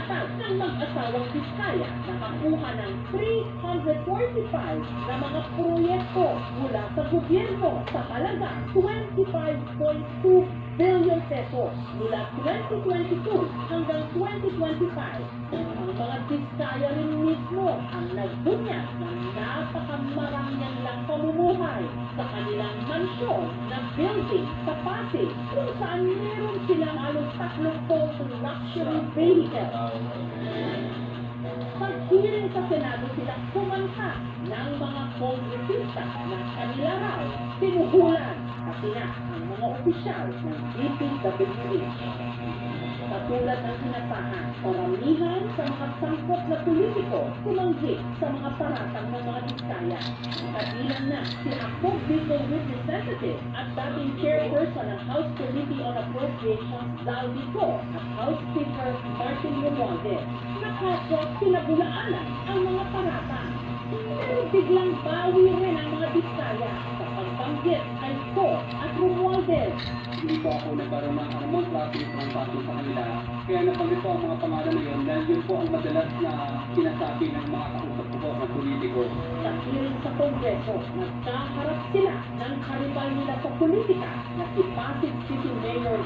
Kalatag ng mag-asawang Biskaya nakakuha ng 345 na mga proyekto mula sa gobyerno sa halaga 25.2 billion pesos mula 2022 hanggang 2025. Ang mga Biskaya rin mismo ang nagbunyag ng napakamarangyang lang pamumuhay sa kanilang mansyon na building sa Pasig kung saan meron silang halos 30 luxury vehicle. Pag-hearing sa Senado sila kumanta ng mga kongresista na kanila raw sinuhulan kasi na ang mga opisyal ng DPWH. Katulad ng sinasahan, karamihan sa mga sangkot na politiko tumanggi sa mga paratang ng mga Biskaya. Kabilang na si Akop Bicol Representative at dating chairperson ng House Committee on Appropriations Zal Vico at House Speaker Martin Romualdez. Nakaswa pinabulaanan ang mga paratang. Pero biglang bawi rin ang mga Biskaya sa pagbanggit kay Co at Romualdez. Hindi po ako nagkaroon ng anumang klaseng transaction sa kanila. Kaya nabanggit po ang mga pangalan na yun dahil yun po ang madalas na sinasabi ng mga kausap ko po ng politiko. Sa hearing sa Kongreso, nagkaharap sila ng karibal nila sa politika na si Pasig City Mayor